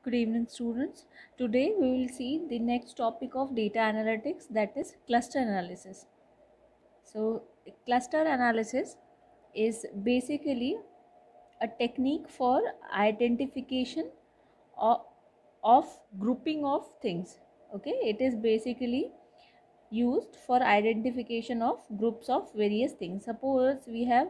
Good evening, students. Today we will see the next topic of data analytics, that is cluster analysis. So, cluster analysis is basically a technique for identification of, of grouping of things. Okay, it is basically used for identification of groups of various things. Suppose we have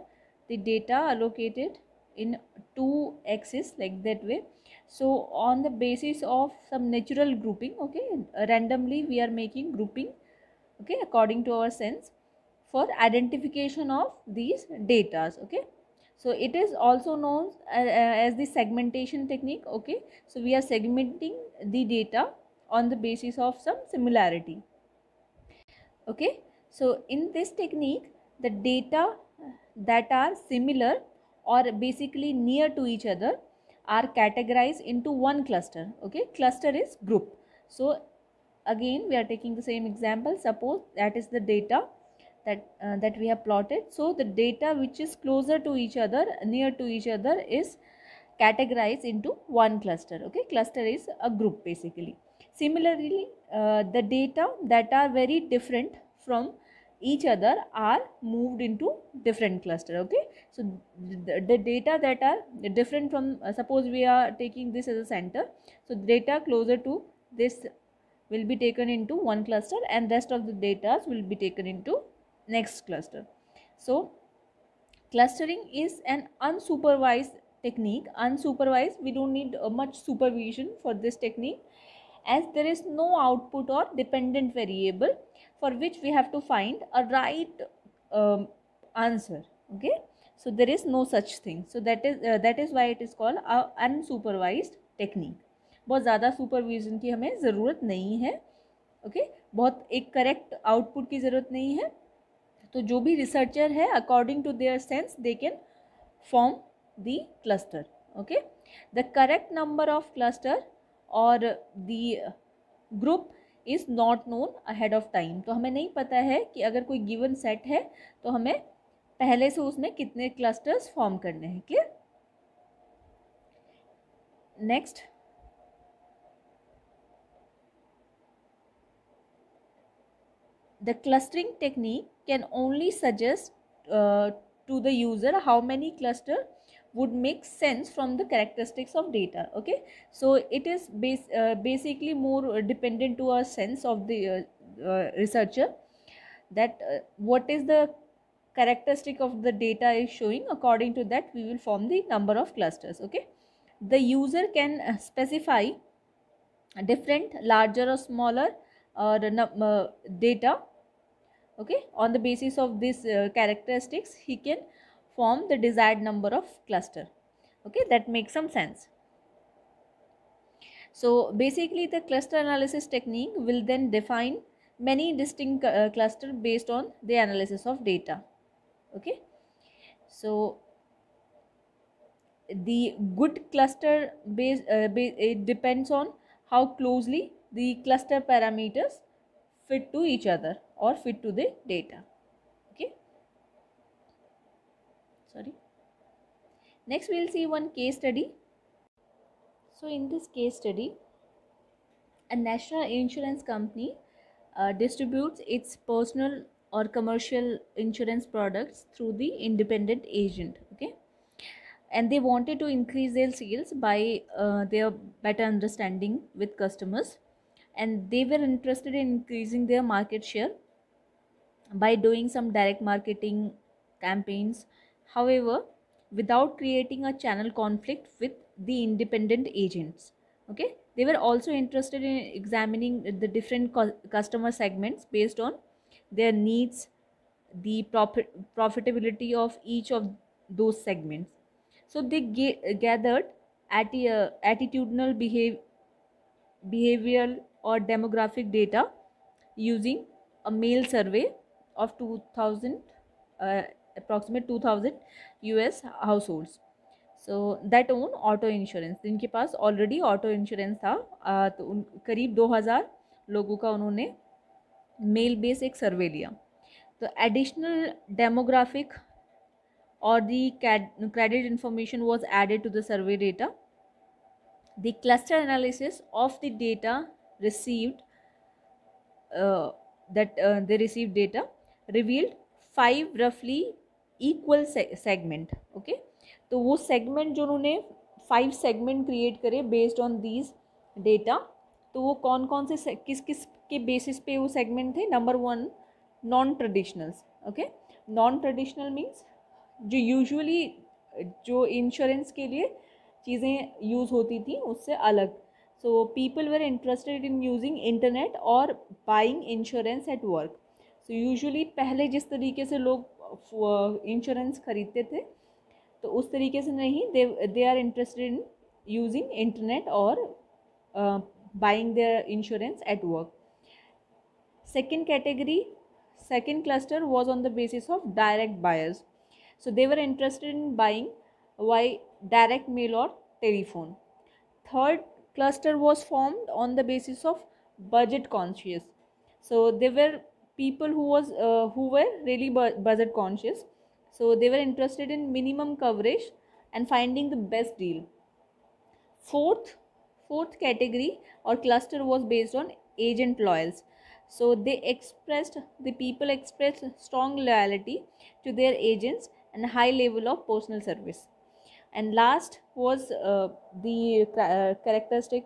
the data allocated in two axes like that way. So on the basis of some natural grouping, okay, randomly we are making grouping, okay, according to our sense for identification of these datas. Okay, so it is also known as the segmentation technique. Okay, so we are segmenting the data on the basis of some similarity. Okay, so in this technique the data that are similar or basically near to each other are categorized into one cluster. Okay, cluster is group. So again we are taking the same example. Suppose that is the data that we have plotted. So the data which is closer to each other, near to each other, is categorized into one cluster. Okay, cluster is a group basically. Similarly, the data that are very different from each other are moved into different cluster. Okay, so the data that are different from, suppose we are taking this as a center, so data closer to this will be taken into one cluster and rest of the data will be taken into next cluster. So clustering is an unsupervised technique. Unsupervised, we don't need much supervision for this technique, as there is no output or dependent variable for which we have to find a right answer. Okay, so there is no such thing. So that is why it is called a unsupervised technique. बहुत ज़्यादा supervision की हमें ज़रूरत नहीं है. Okay, बहुत एक correct output की ज़रूरत नहीं है. तो जो भी रिसर्चर है according to their sense they can form the cluster. Okay, the correct number of cluster और the group is not known ahead of time. तो हमें नहीं पता है कि अगर कोई गिवन सेट है तो हमें पहले से उसमें कितने क्लस्टर्स फॉर्म करने हैं. Clear? Next, the clustering technique can only suggest to the user how many cluster would make sense from the characteristics of data. Okay, so it is basically more dependent to a sense of the researcher, that what is the characteristic of the data is showing. According to that we will form the number of clusters. Okay, the user can specify different larger or smaller data. Okay, on the basis of these characteristics he can form the desired number of cluster. Okay, that makes some sense. So basically the cluster analysis technique will then define many distinct cluster based on the analysis of data. Okay, so the good cluster it depends on how closely the cluster parameters fit to each other or fit to the data. Okay, sorry. Next we will see one case study. So in this case study, a national insurance company distributes its personal or commercial insurance products through the independent agent. Okay, and they wanted to increase their sales by their better understanding with customers, and they were interested in increasing their market share by doing some direct marketing campaigns. However, without creating a channel conflict with the independent agents. Okay, they were also interested in examining the different customer segments based on their needs, the profitability of each of those segments. So they gathered attitudinal behavioral or demographic data using a mail survey of 2000 approximate 2000 US households. So that own auto insurance, जिनके पास already auto insurance था. तो करीब 2000 लोगों का उन्होंने mail base एक सर्वे लिया. तो additional demographic or the credit information was added to the survey data, The cluster analysis of the data received uh, they received data revealed 5 roughly equal segment. Okay, तो वो segment जो उन्होंने 5 segment create करे based on these data, तो वो कौन कौन से किस किस के basis पे वो segment थे. Number 1, non traditionals. Okay, non traditional means जो यूजुअली जो इंश्योरेंस के लिए चीज़ें यूज़ होती थी उससे अलग. So people were interested in using internet और buying insurance at work. So usually पहले जिस तरीके से लोग इंश्योरेंस खरीदते थे तो उस तरीके से नहीं, they are interested in using internet और buying their insurance at work. Second category, second cluster was on the basis of direct buyers. So they were interested in buying by direct mail or telephone. Third cluster was formed on the basis of budget conscious. So they were people who were really budget conscious. So they were interested in minimum coverage and finding the best deal. Fourth category or cluster was based on agent loyals. So the people expressed strong loyalty to their agents and high level of personal service. And last was the characteristic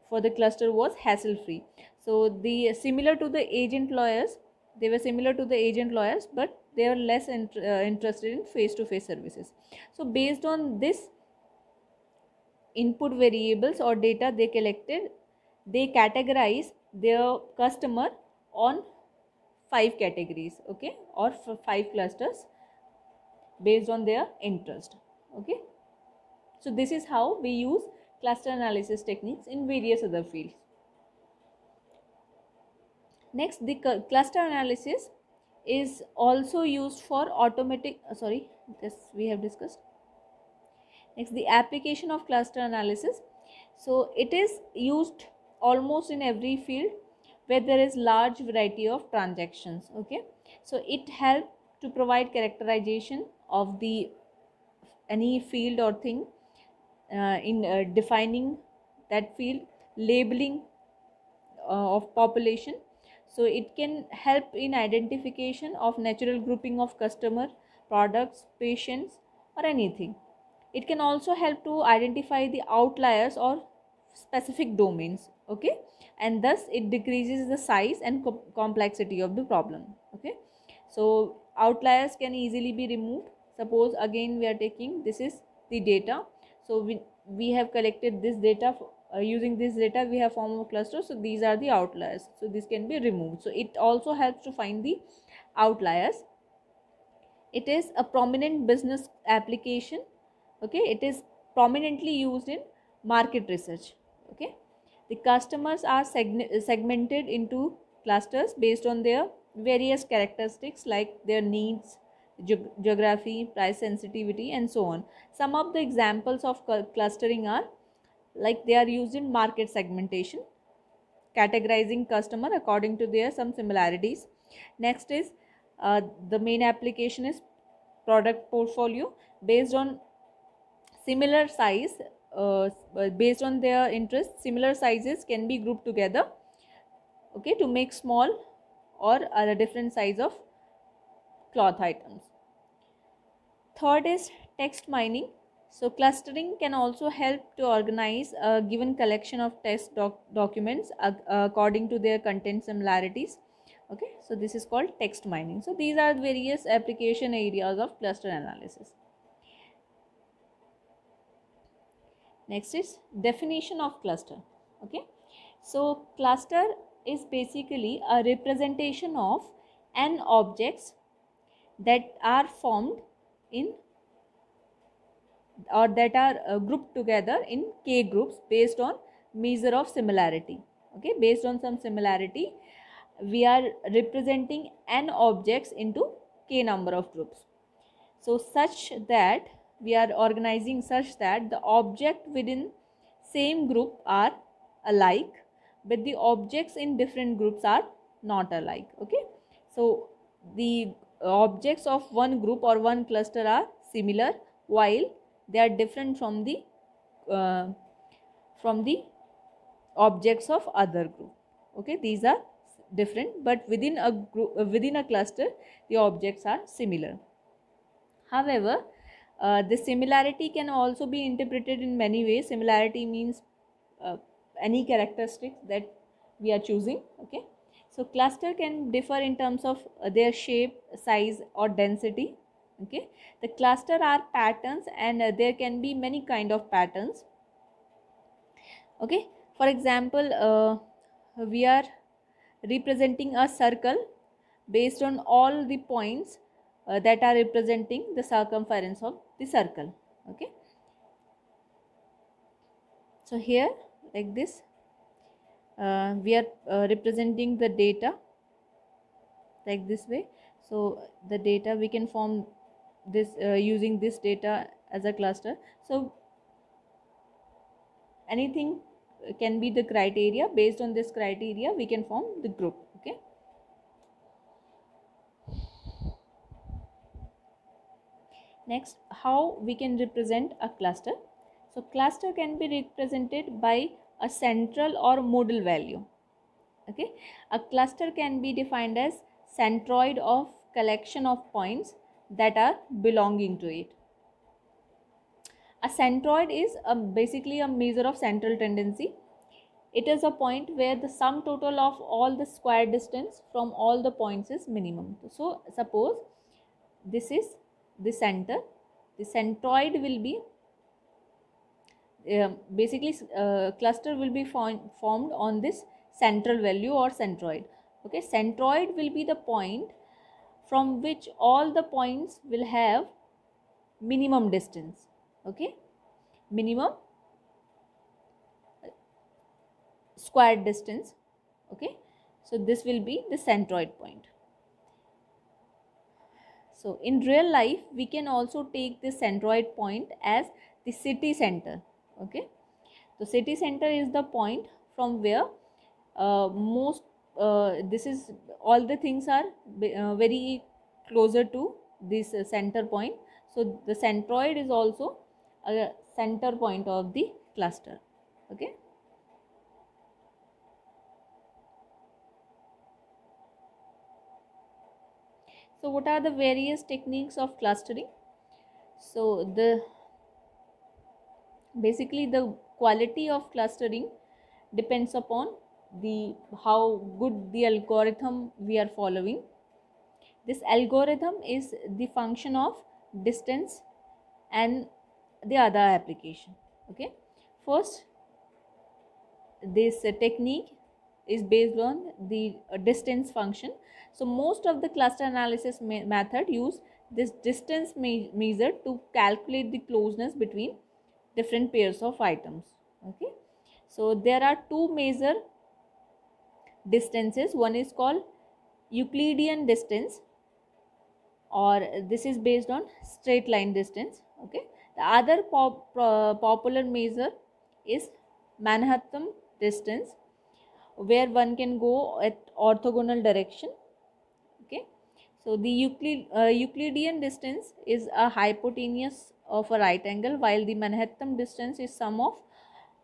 for the cluster was hassle free. So the similar to the agent lawyers, they were similar to the agent lawyers, but they are less interested in face to face services. So based on this input variables or data they collected, they categorize their customer on 5 categories, okay, or 5 clusters based on their interest. Okay, so this is how we use cluster analysis techniques in various other fields. Next, the cluster analysis is also used for automatic this we have discussed. Next, the application of cluster analysis. So it is used almost in every field where there is large variety of transactions. Okay, so it helps to provide characterization of the any field or thing in defining that field, labeling of population. So it can help in identification of natural grouping of customer, products, patients or anything. It can also help to identify the outliers or specific domains. Okay, and thus it decreases the size and complexity of the problem. Okay, so outliers can easily be removed. Suppose again we are taking, this is the data, so we have collected this data. Using this data we have formed a cluster, so these are the outliers, so this can be removed. So it also helps to find the outliers. It is a prominent business application. Okay, it is prominently used in market research. Okay, the customers are segmented into clusters based on their various characteristics like their needs, geography, price sensitivity and so on. Some of the examples of clustering are like they are used in market segmentation, categorizing customer according to their some similarities. Next is the main application is product portfolio. Based on similar size, based on their interest, similar sizes can be grouped together, okay, to make small or a different size of cloth items. Third is text mining. So clustering can also help to organize a given collection of text documents according to their content similarities. Okay, so this is called text mining. So these are various application areas of cluster analysis. Next is definition of cluster. Okay, so cluster is basically a representation of n objects that are formed in or that are grouped together in k groups based on measure of similarity. Okay, based on some similarity we are representing n objects into k number of groups. So such that we are organizing such that the object within same group are alike, but the objects in different groups are not alike. Okay, so the objects of one group or one cluster are similar while they are different from the from the objects of other group. Okay, these are different, but within a group, within a cluster, the objects are similar. However, the similarity can also be interpreted in many ways. Similarity means any characteristics that we are choosing. Okay, so cluster can differ in terms of their shape, size, or density. Okay, the cluster are patterns, and there can be many kind of patterns. Okay, for example, we are representing a circle based on all the points that are representing the circumference of the circle. Okay, so here, like this, we are representing the data like this way. So the data, we can form this using this data as a cluster. So anything can be the criteria. Based on this criteria, we can form the group. Okay, next, how we can represent a cluster. So cluster can be represented by a central or modal value. Okay, a cluster can be defined as centroid of collection of points that are belonging to it. A centroid is basically a measure of central tendency. It is a point where the sum total of all the square distance from all the points is minimum. So suppose this is the center. The centroid will be basically cluster will be formed on this central value or centroid. Okay, centroid will be the point from which all the points will have minimum distance. Okay, minimum square distance. Okay, so this will be the centroid point. So in real life, we can also take the centroid point as the city center. Okay, so city center is the point from where most this is all the things are very closer to this center point. So the centroid is also a center point of the cluster. Okay, so what are the various techniques of clustering? So the basically the quality of clustering depends upon the how good the algorithm we are following. This algorithm is the function of distance and the other application. Okay, first, this technique is based on the distance function. So most of the cluster analysis method use this distance measure to calculate the closeness between different pairs of items. Okay, so there are two major distances. One is called Euclidean distance, or this is based on straight line distance. Okay, the other popular measure is Manhattan distance, where one can go at orthogonal direction. Okay, so the Euclidean distance is a hypotenuse of a right angle, while the Manhattan distance is sum of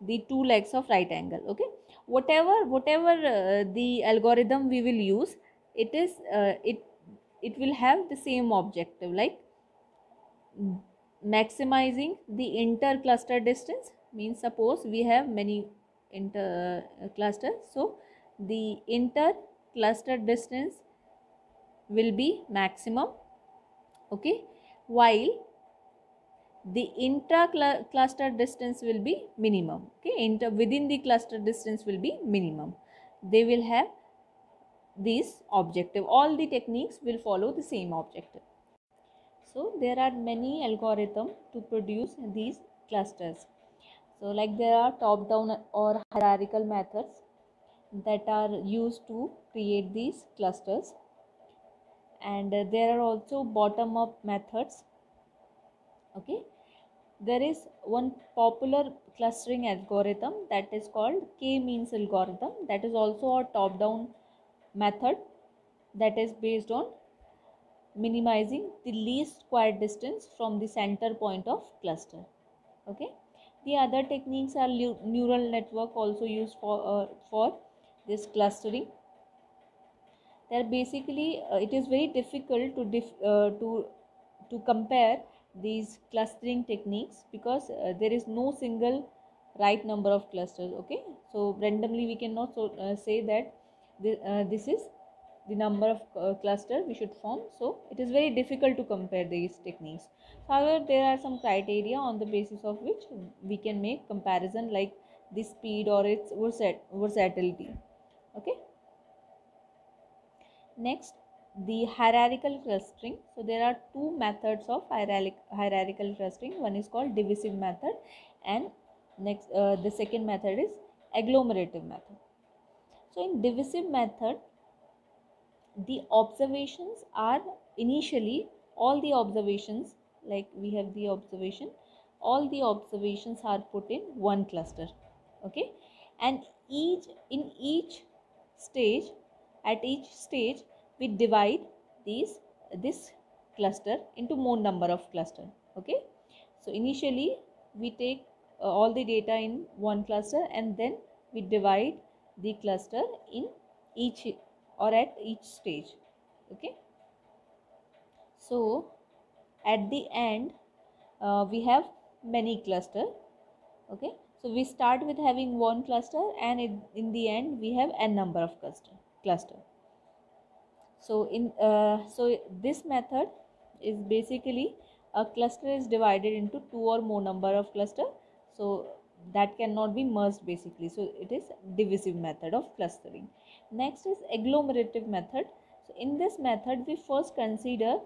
the two legs of right angle. Okay, whatever the algorithm we will use, it is it will have the same objective, like maximizing the inter-cluster distance. Means suppose we have many inter clusters, so the inter-cluster distance will be maximum. Okay, while the intra-cluster distance will be minimum. Okay, within the cluster distance will be minimum. They will have this objective. All the techniques will follow the same objective. So there are many algorithms to produce these clusters. So like there are top-down or hierarchical methods that are used to create these clusters, and there are also bottom-up methods. Okay, there is one popular clustering algorithm that is called k-means algorithm. That is also a top-down method that is based on minimizing the least square distance from the center point of cluster. Okay, The other techniques are neural network also used for this clustering. They're basically it is very difficult to compare these clustering techniques because there is no single right number of clusters. Okay, so randomly we cannot say that this is the number of cluster we should form. So it is very difficult to compare these techniques. However, there are some criteria on the basis of which we can make comparison, like the speed or its versatility. Okay. Next, the hierarchical clustering. So there are two methods of hierarchical clustering. One is called divisive method, and next the second method is agglomerative method. So in divisive method, the observations are initially all the observations, like we have the observation, all the observations are put in one cluster. Okay, and each stage, at each stage we divide this cluster into more number of cluster. Okay, so initially we take all the data in one cluster, and then we divide the cluster in each or at each stage. Okay, so at the end we have many cluster. Okay, so we start with having one cluster, and in the end we have n number of cluster. So this method is basically a cluster is divided into two or more number of cluster, so that cannot be merged basically. So it is divisive method of clustering. Next is agglomerative method. So in this method we first consider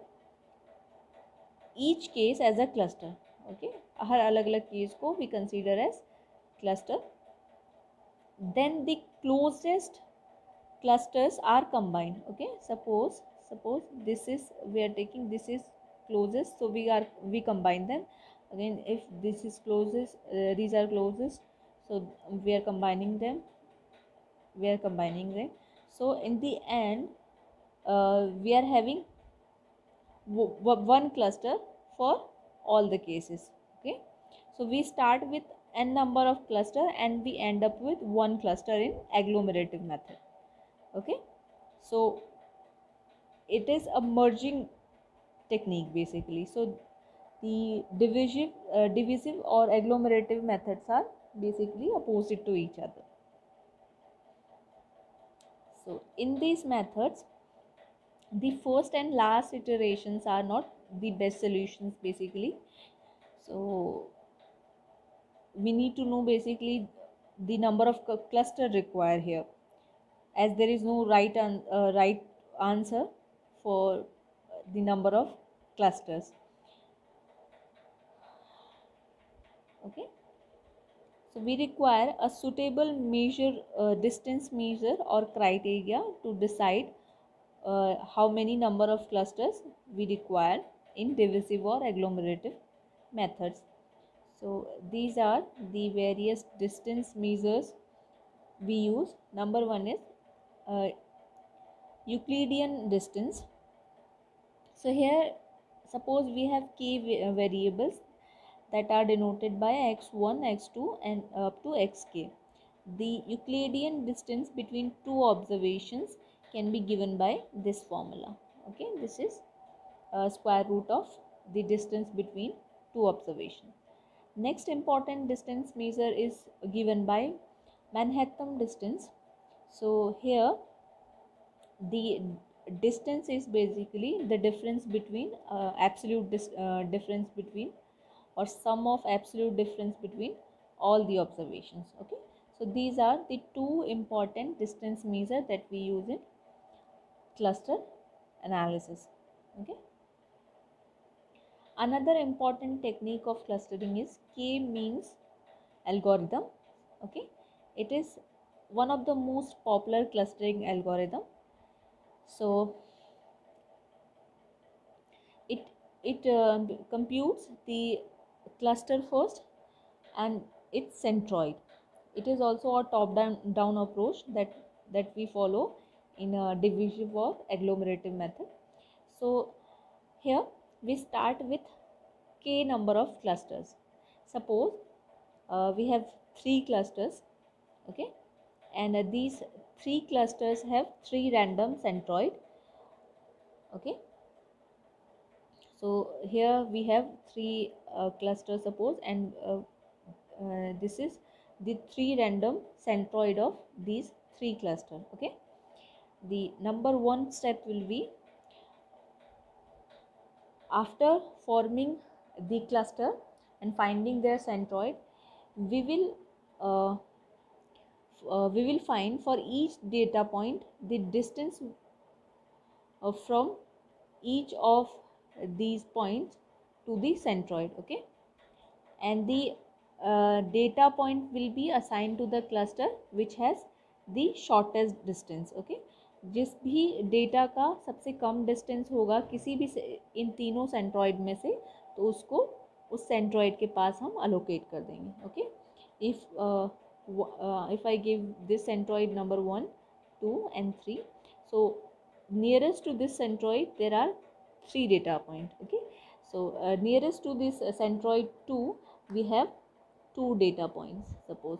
each case as a cluster. Okay, हर अलग अलग case को we consider as cluster. Then the closest clusters are combined. Okay, suppose this is, we are taking this is closest, so we combine them. Again, if this is closest, these are closest, so we are combining them. So in the end we are having one cluster for all the cases. Okay, so we start with n number of cluster and we end up with one cluster in agglomerative method. Okay, so it is a merging technique basically. So the divisive or agglomerative methods are basically opposite to each other. So in these methods, the first and last iterations are not the best solutions basically. So we need to know basically the number of cluster required here, as there is no right answer for the number of clusters. Okay, so we require a suitable distance measure or criteria to decide how many number of clusters we require in divisive or agglomerative methods. So these are the various distance measures we use. Number one is Euclidean distance. So here suppose we have k variables that are denoted by x1, x2 and up to xk. The Euclidean distance between two observations can be given by this formula. Okay, this is square root of the distance between two observations. Next important distance measure is given by Manhattan distance. So here the distance is basically the difference between difference between or sum of absolute difference between all the observations. Okay, so these are the two important distance measure that we use in cluster analysis. Okay, another important technique of clustering is k-means algorithm. Okay, it is one of the most popular clustering algorithm. So it computes the cluster first and its centroid. It is also a top down approach that we follow in a divisive or agglomerative method. So here we start with k number of clusters. Suppose we have three clusters, okay, and these three clusters have three random centroid, okay. So here we have three clusters, suppose, and this is the three random centroid of these three cluster, okay. The number one step will be, after forming the cluster and finding their centroid, we will find for each data point the distance from each of these points to the centroid, okay. And the data point will be assigned to the cluster which has the shortest distance, okay. जिस भी data का सबसे कम distance होगा किसी भी इन तीनों centroid में से, तो उसको उस सेंट्रॉइड के पास हम अलोकेट कर देंगे, okay. If I give this centroid number 1, 2 and 3, so nearest to this centroid there are 3 data point, okay. So nearest to this centroid 2 we have 2 data points, suppose,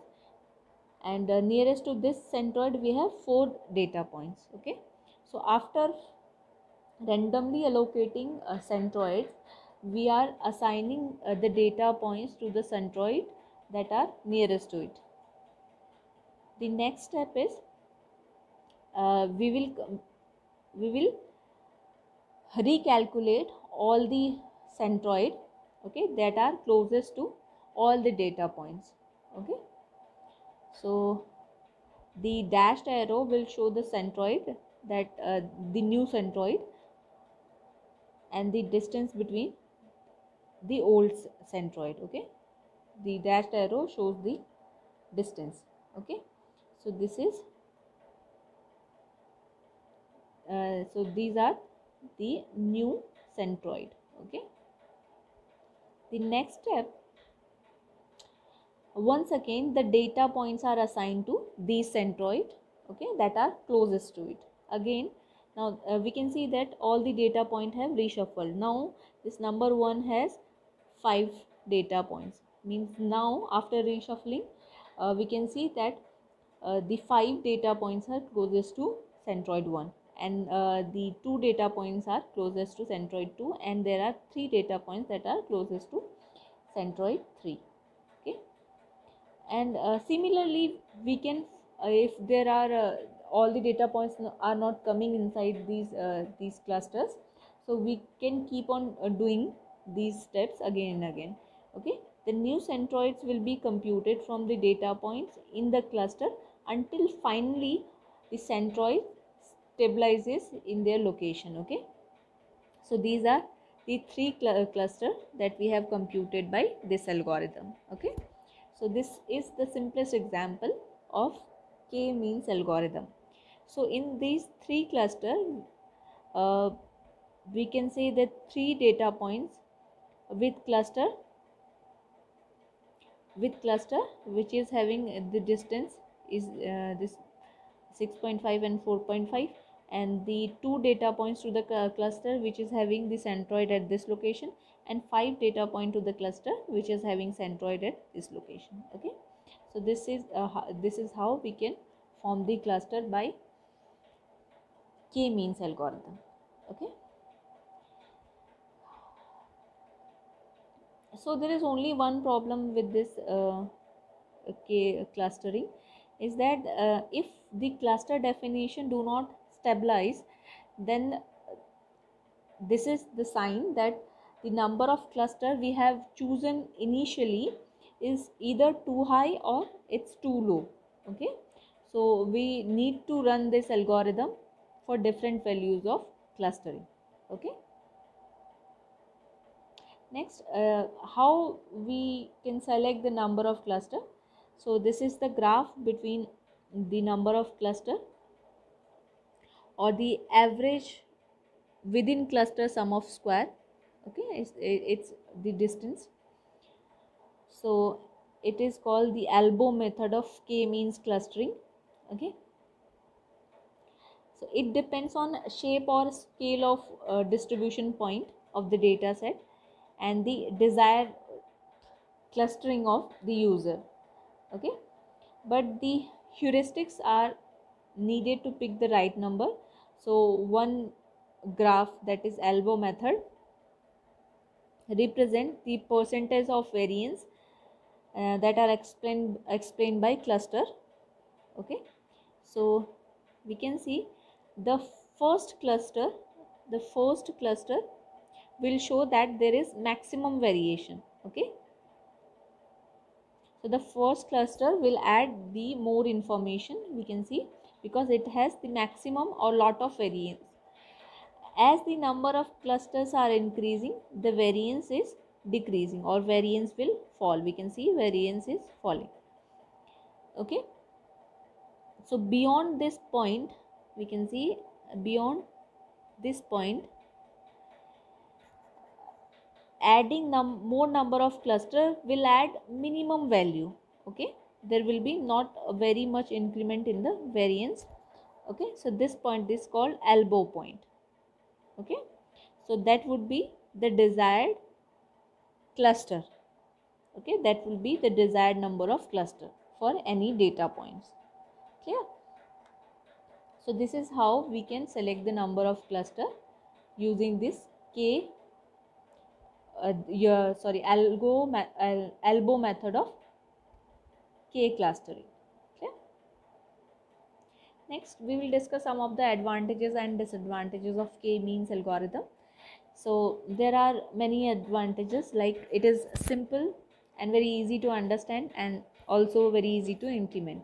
and nearest to this centroid we have 4 data points, okay. So after randomly allocating centroids, we are assigning the data points to the centroid that are nearest to it. The next step is we will recalculate all the centroid, okay, that are closest to all the data points, okay. So the dashed arrow will show the centroid that the new centroid and the distance between the old centroid, okay. The dashed arrow shows the distance, okay. So this is so these are the new centroid, okay. The next step, once again the data points are assigned to these centroid, okay, that are closest to it. Again, now we can see that all the data point have reshuffled. Now this number 1 has 5 data points, means now after reshuffling we can see that the 5 data points are closest to centroid 1, and the 2 data points are closest to centroid 2, and there are 3 data points that are closest to centroid 3, okay. And similarly we can if there are all the data points are not coming inside these clusters, so we can keep on doing these steps again and again, okay. The new centroids will be computed from the data points in the cluster until finally the centroid stabilizes in their location, okay. So these are the three cluster that we have computed by this algorithm, okay. So this is the simplest example of k-means algorithm. So in these three cluster we can say that 3 data points with cluster which is having the distance is this 6.5 and 4.5, and the 2 data points to the cluster which is having the centroid at this location, and 5 data point to the cluster which is having centroid at this location, okay. So this is how we can form the cluster by k-means algorithm, okay. So there is only one problem with this k clustering, is that if the cluster definition do not stabilize, then this is the sign that the number of cluster we have chosen initially is either too high or it's too low, okay. So we need to run this algorithm for different values of clustering, okay. Next, how we can select the number of cluster. So this is the graph between the number of cluster or the average within cluster sum of square, okay. It's the distance. So it is called the elbow method of k-means clustering, okay. So it depends on shape or scale of distribution point of the data set and the desired clustering of the user. Okay, but the heuristics are needed to pick the right number. So one graph, that is elbow method, represent the percentage of variance that are explained by cluster. Okay, so we can see the first cluster the first cluster will show that there is maximum variation. Okay, so the first cluster will add the more information, we can see, because it has the maximum or lot of variance. As the number of clusters are increasing, the variance is decreasing, or variance will fall. We can see variance is falling. Okay, so beyond this point, we can see beyond this point, adding more number of cluster will add minimum value. Okay, there will be not a very much increment in the variance. Okay, so this point is called elbow point. Okay, so that would be the desired cluster. Okay, that will be the desired number of cluster for any data points. Clear? So this is how we can select the number of cluster using this k elbow method of k clustering. Okay, next we will discuss some of the advantages and disadvantages of k means algorithm. So there are many advantages, like it is simple and very easy to understand, and also very easy to implement.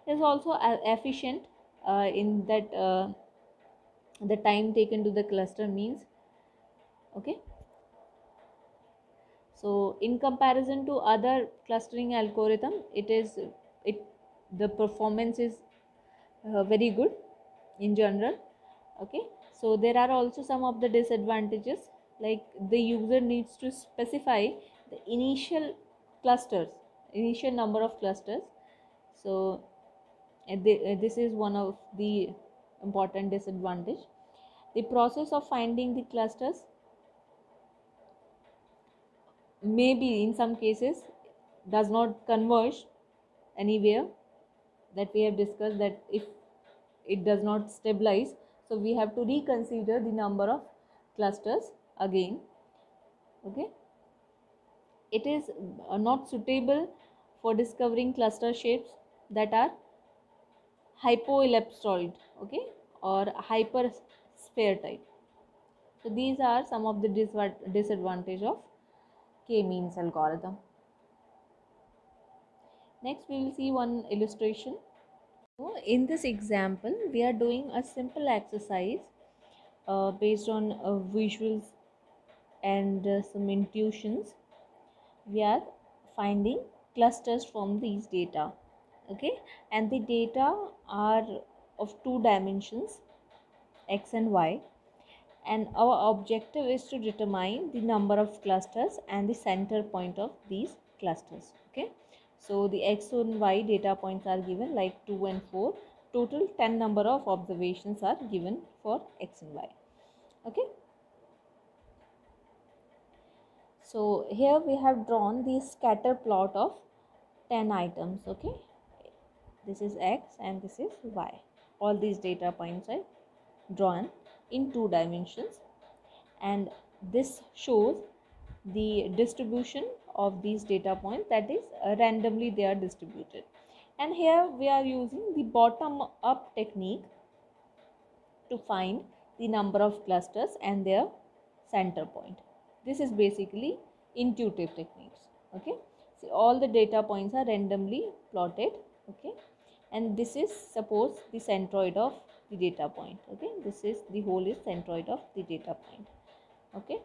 It is also efficient in that the time taken to the cluster means. Okay, so in comparison to other clustering algorithm, it the performance is very good in general. Okay, so there are also some of the disadvantages, like the user needs to specify the initial number of clusters. So this is one of the important disadvantage. The process of finding the clusters maybe in some cases does not converge anywhere, that we have discussed, that if it does not stabilize, so we have to reconsider the number of clusters again. Okay, it is not suitable for discovering cluster shapes that are hypoellipsoid, okay, or hypersphere type. So these are some of the disadvantage of k-means algorithm. Next we will see one illustration. So in this example we are doing a simple exercise based on visuals and some intuitions. We are finding clusters from these data. Okay, and the data are of two dimensions, x and y, and our objective is to determine the number of clusters and the center point of these clusters. Okay, so the x and y data points are given, like 2 and 4. Total 10 number of observations are given for x and y. Okay, so here we have drawn the scatter plot of 10 items. Okay, this is x and this is y. All these data points are drawn in 2 dimensions, and this shows the distribution of these data points, that is randomly they are distributed. And here we are using the bottom up technique to find the number of clusters and their center point. This is basically intuitive techniques. Okay, so all the data points are randomly plotted. Okay, and this is suppose the centroid of the data point. Okay, this is the whole is centroid of the data point. Okay,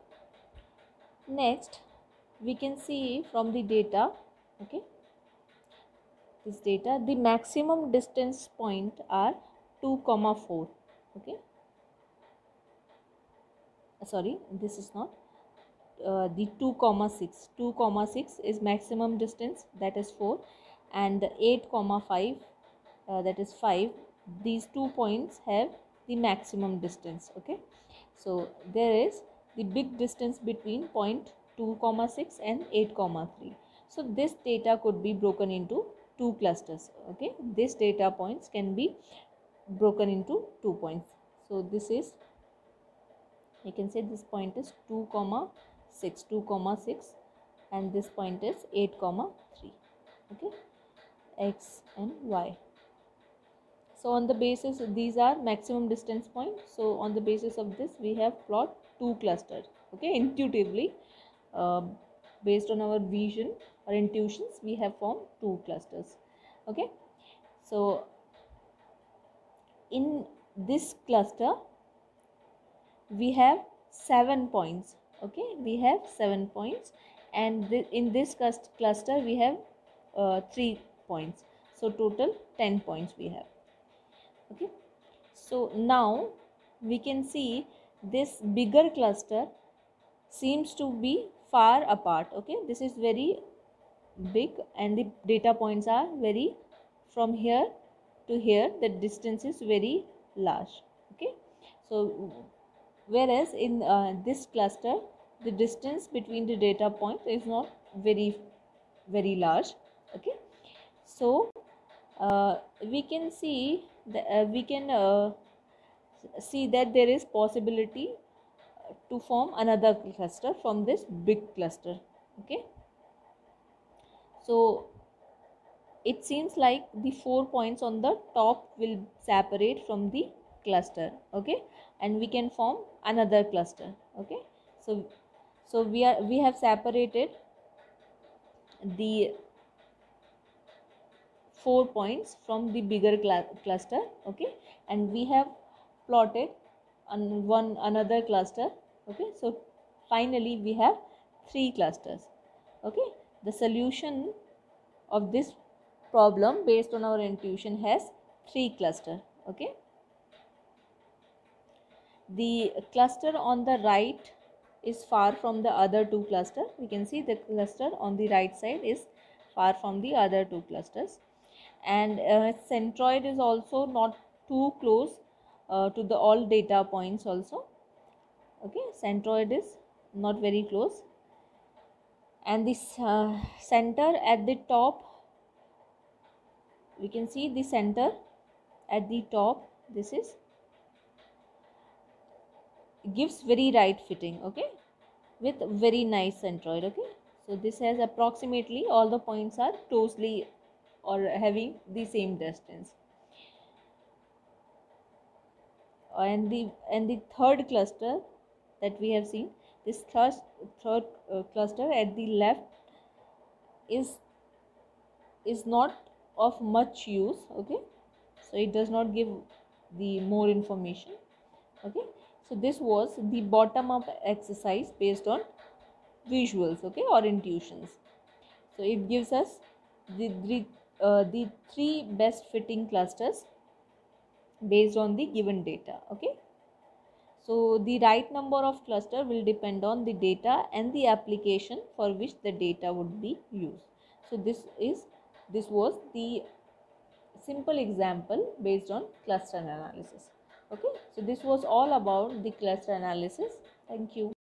next we can see from the data, okay, this data, the maximum distance point are 2,4. Okay, sorry, this is not the 2,6. 2,6 is maximum distance, that is 4, and 8,5 that is 5. These 2 points have the maximum distance. Okay, so there is the big distance between point 2,6 and 8,3. So this data could be broken into two clusters. Okay, this data points can be broken into 2 points. So this is, you can say this point is 2 comma 6, and this point is 8 comma 3. Okay, x and y. So on the basis, these are maximum distance points. So on the basis of this, we have plot two clusters. Okay, intuitively, uh, based on our vision or intuitions, we have formed two clusters. Okay, so in this cluster, we have 7 points. Okay, we have 7 points, and in this cluster, we have 3 points. So total 10 points we have. Okay, so now we can see this bigger cluster seems to be far apart. Okay, this is very big and the data points are very, from here to here the distance is very large. Okay, so whereas in this cluster the distance between the data points is not very large. Okay, so we can see we can see that there is possibility to form another cluster from this big cluster. Okay, so it seems like the 4 points on the top will separate from the cluster. Okay, and we can form another cluster. Okay, so we have separated the 4 points from the bigger cluster. Okay, and we have plotted on another cluster. Okay, so finally we have 3 clusters. Okay, the solution of this problem based on our intuition has 3 cluster. Okay, the cluster on the right is far from the other 2 cluster. We can see the cluster on the right side is far from the other 2 clusters, and centroid is also not too close to the all data points also. Okay, centroid is not very close, and this center at the top, we can see the center at the top, this is gives very right fitting. Okay, with very nice centroid. Okay, so this has approximately all the points are closely or having the same distance. And the third cluster that we have seen, this third cluster at the left is not of much use. Okay, so it does not give the more information. Okay, so this was the bottom up exercise based on visuals. Okay, or intuitions. So it gives us the 3 best fitting clusters based on the given data. Okay, so the right number of cluster will depend on the data and the application for which the data would be used. So this was the simple example based on cluster analysis. Okay, so this was all about the cluster analysis. Thank you.